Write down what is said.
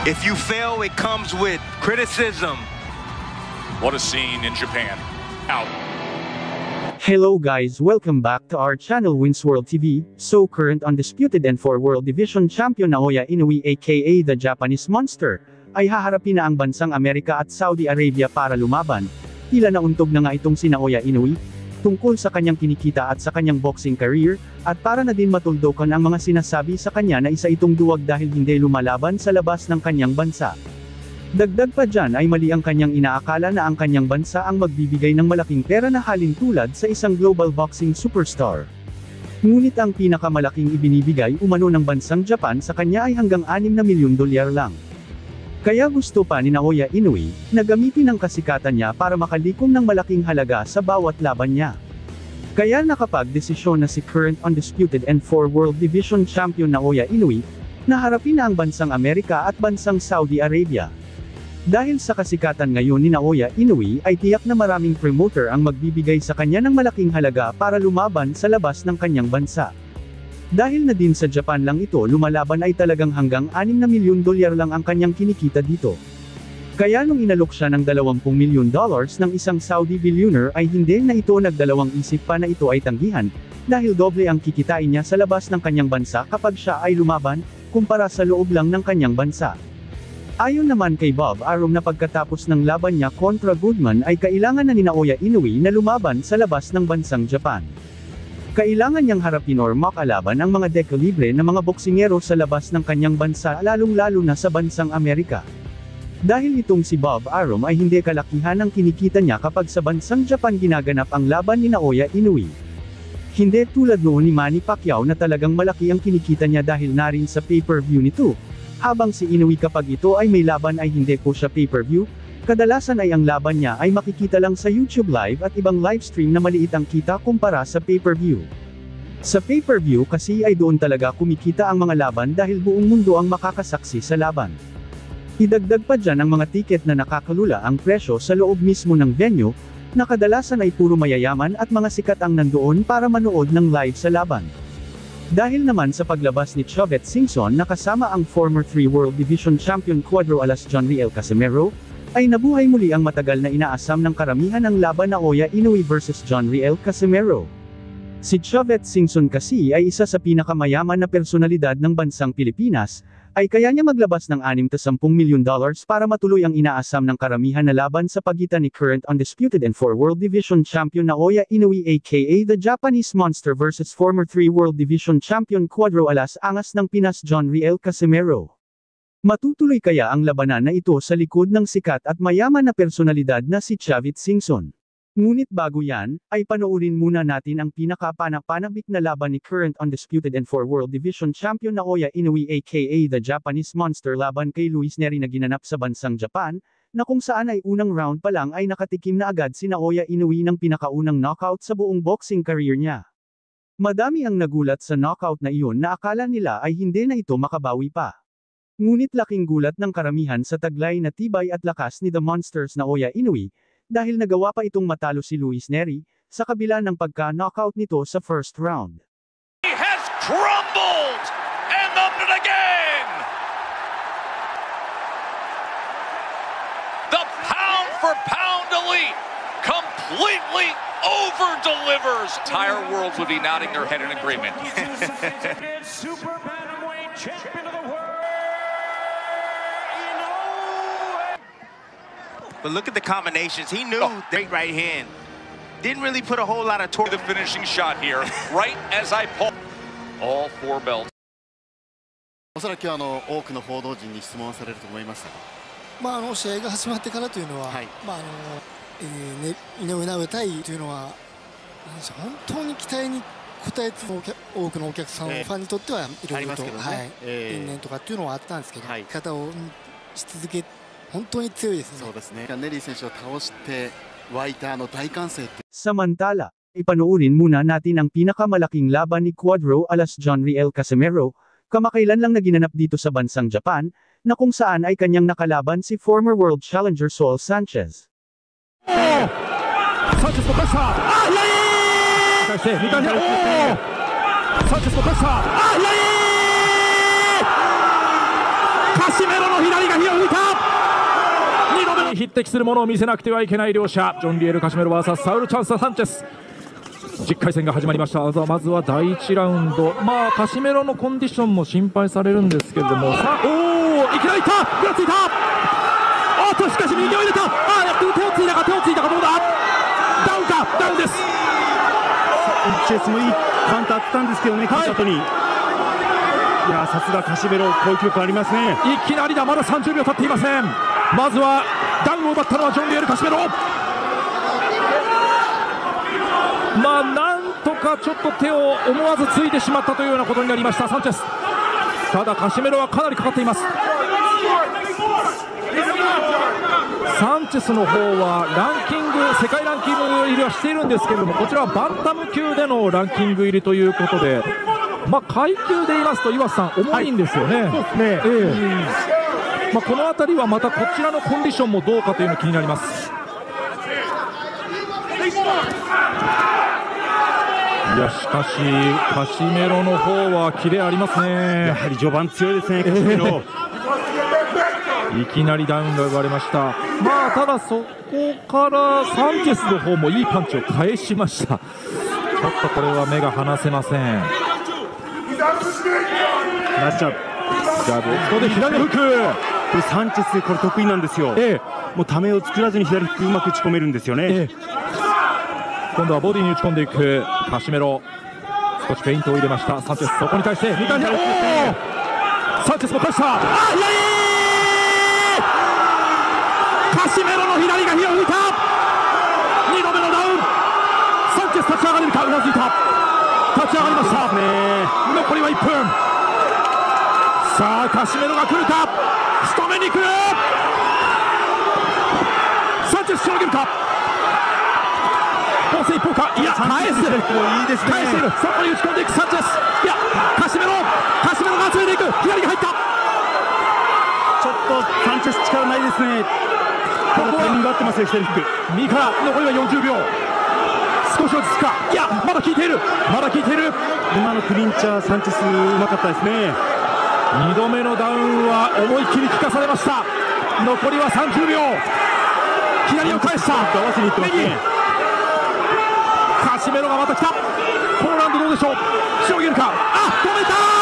If you fail, it comes with criticism. What a scene in Japan. Out. Hello guys, welcome back to our channel Wins World TV. So current undisputed N4 World Division Champion Naoya Inoue aka the Japanese Monster, ay haharapin na ang bansang Amerika at Saudi Arabia para lumaban. Tila nauntog na nga itong si Naoya Inoue, tungkol sa kanyang kinikita at sa kanyang boxing career, at para na din matuldokan ang mga sinasabi sa kanya na isa itong duwag dahil hindi lumalaban sa labas ng kanyang bansa. Dagdag pa dyan ay mali ang kanyang inaakala na ang kanyang bansa ang magbibigay ng malaking pera na halin tulad sa isang global boxing superstar. Ngunit ang pinakamalaking ibinibigay umano ng bansang Japan sa kanya ay hanggang $6 na milyon lang. Kaya gusto pa ni Naoya Inoue na gamitin ang kasikatan niya para makalikom ng malaking halaga sa bawat laban niya. Kaya nakapag-desisyon na si current undisputed N4 World Division Champion Naoya Inoue na harapin na ang bansang Amerika at bansang Saudi Arabia. Dahil sa kasikatan ngayon ni Naoya Inoue ay tiyak na maraming promoter ang magbibigay sa kanya ng malaking halaga para lumaban sa labas ng kanyang bansa. Dahil na din sa Japan lang ito lumalaban ay talagang hanggang $6 na milyon lang ang kanyang kinikita dito. Kaya nung inalok siya ng $20 milyon ng isang Saudi billionaire ay hindi na ito nagdalawang isip pa na ito ay tanggihan, dahil doble ang kikitain niya sa labas ng kanyang bansa kapag siya ay lumaban, kumpara sa loob lang ng kanyang bansa. Ayon naman kay Bob Arum na pagkatapos ng laban niya kontra Goodman ay kailangan na ni Naoya Inoue na lumaban sa labas ng bansang Japan. Kailangan niyang harapin or makalaban ang mga dekalibre na mga boksingero sa labas ng kanyang bansa lalong-lalo na sa bansang Amerika. Dahil itong si Bob Arum ay hindi kalakihan ang kinikita niya kapag sa bansang Japan ginaganap ang laban ni Naoya Inoue. Hindi tulad noon ni Manny Pacquiao na talagang malaki ang kinikita niya dahil na rin sa pay-per-view nito. Habang si Inoue kapag ito ay may laban ay hindi po siya pay-per-view, kadalasan ay ang laban niya ay makikita lang sa YouTube Live at ibang livestream na maliit ang kita kumpara sa pay-per-view. Sa pay-per-view kasi ay doon talaga kumikita ang mga laban dahil buong mundo ang makakasaksi sa laban. Idagdag pa dyan ang mga tiket na nakakalula ang presyo sa loob mismo ng venue, na kadalasan ay puro mayayaman at mga sikat ang nandoon para manood ng live sa laban. Dahil naman sa paglabas ni Chavez Singson na kasama ang former 3 World Division Champion Cuadro alas John Riel Casimero, ay nabuhay muli ang matagal na inaasam ng karamihan ng laban Naoya Inoue versus John Riel Casimero. Si Chavez Singson kasi ay isa sa pinakamayaman na personalidad ng bansang Pilipinas, ay kaya niya maglabas ng $60 milyon para matuloy ang inaasam ng karamihan na laban sa pagitan ni current undisputed N4 World Division Champion Naoya Inoue aka the Japanese Monster versus former 3 World Division Champion Cuadro alas Angas ng Pinas John Riel Casimero. Matutuloy kaya ang labanan na ito sa likod ng sikat at mayaman na personalidad na si Chavez Singson? Ngunit bago yan, ay panoorin muna natin ang pinaka-panabik na laban ni current undisputed N4 World Division Champion Naoya Inoue aka the Japanese Monster laban kay Luis Nery na ginanap sa bansang Japan, na kung saan ay unang round pa lang ay nakatikim na agad si Naoya Inoue ng pinakaunang knockout sa buong boxing career niya. Madami ang nagulat sa knockout na iyon na akala nila ay hindi na ito makabawi pa. Ngunit laking gulat ng karamihan sa taglay na tibay at lakas ni The Monsters Naoya Inoue, dahil nagawa pa itong matalo si Luis Nery, sa kabila ng pagka-knockout nito sa first round. He has crumbled! And up and again! The pound-for-pound elite completely over-delivers! Entire worlds would be nodding their head in agreement. Super bantamweight champion of the world. But look at the combinations. He knew great right hand. Didn't really put a whole lot of torque. The finishing shot here, right as I pull. All 4 belts. おそらく多くの報道陣に質問されると思いますが、試合が始まってからというのは、井上尚弥対というのは本当に期待に応えて多くのお客さん、ファンにとってはいろいろと因縁とかっていうのはあったんですけど、方をし続け本当に強いですね。そうですね。ネリー選手を倒して湧いた大歓声って。Samantala, ipanoorin muna natin ang pinakamalaking laban ni Cuadro alas John Riel Casimero, kamakailan lang naginanap dito sa bansang Japan, na kung saan ay kanyang nakalaban si former world challenger Saul Sanchez. Sanchezのパスタ。左手。サンチェスのパスタ。カシメロの左が火を吹いた。2度目に匹敵するものを見せなくてはいけない両者、ジョン・リエル・カシメロ VS サウル・チャンス・サンチェス。10回戦が始まりました。まずは第1ラウンド、カシメロのコンディションも心配されるんですけれども、さあ、いきなりいった、ぐらついた、しかし右を入れた、手をついたか、どうだ、ダウンか、ダウンです。チェスもいいカウンターあったんですけどね、勝った後に。いや、さすがカシメロ、好記録ありますね。いきなりだ、まだ30秒経っていません。まずはダウンを奪ったのはジョン・リエル・カシメロ。なんとかちょっと手を思わずついてしまったというようなことになりました、サンチェス。ただカシメロはかなりかかっています。サンチェスの方はランキング、世界ランキング入りはしているんですけれども、こちらはバンタム級でのランキング入りということで、階級で言いますと岩瀬さん、重いんですよね。そうですね。この辺りはまたこちらのコンディションもどうかというのが気になります。いや、しかしカシメロの方はキレありますね。やはり序盤強いですね、カシメロ。いきなりダウンが生まれました。ただそこからサンチェスの方もいいパンチを返しました。ちょっとこれは目が離せません。なっちゃう。ジャブ、ここで左フック。これサンチェスこれ得意なんですよ。もうためを作らずに左フックうまく打ち込めるんですよね。今度はボディに打ち込んでいくカシメロ。少しフェイントを入れましたサンチェス。そこに対して2回目、サンチェスも返した。カシメロの左が火を吹いた。2度目のダウン。サンチェス立ち上がれるか、うなずいた。立ち上がりました。残りは1分。さあカシメロが来るか、仕留めに来る。サンチェスしのげるか。コース一方か、いや返す、いいですね。返している。そこに打ち込んでいくサンチェス。いやカシメロが集めていく。左が入った。ちょっとサンチェス力ないですね。ここはタイミング合ってますよ、左フック。右から残りは40秒。少し落ち着くか。いやまだ効いている、今のクリンチャーサンチェスうまかったですね。2度目のダウンは思い切り効かされました。残りは30秒。左を返した。合わせにいってますね。カシメロがまた来た。ポーランドどうでしょう、しのげるか。止めた。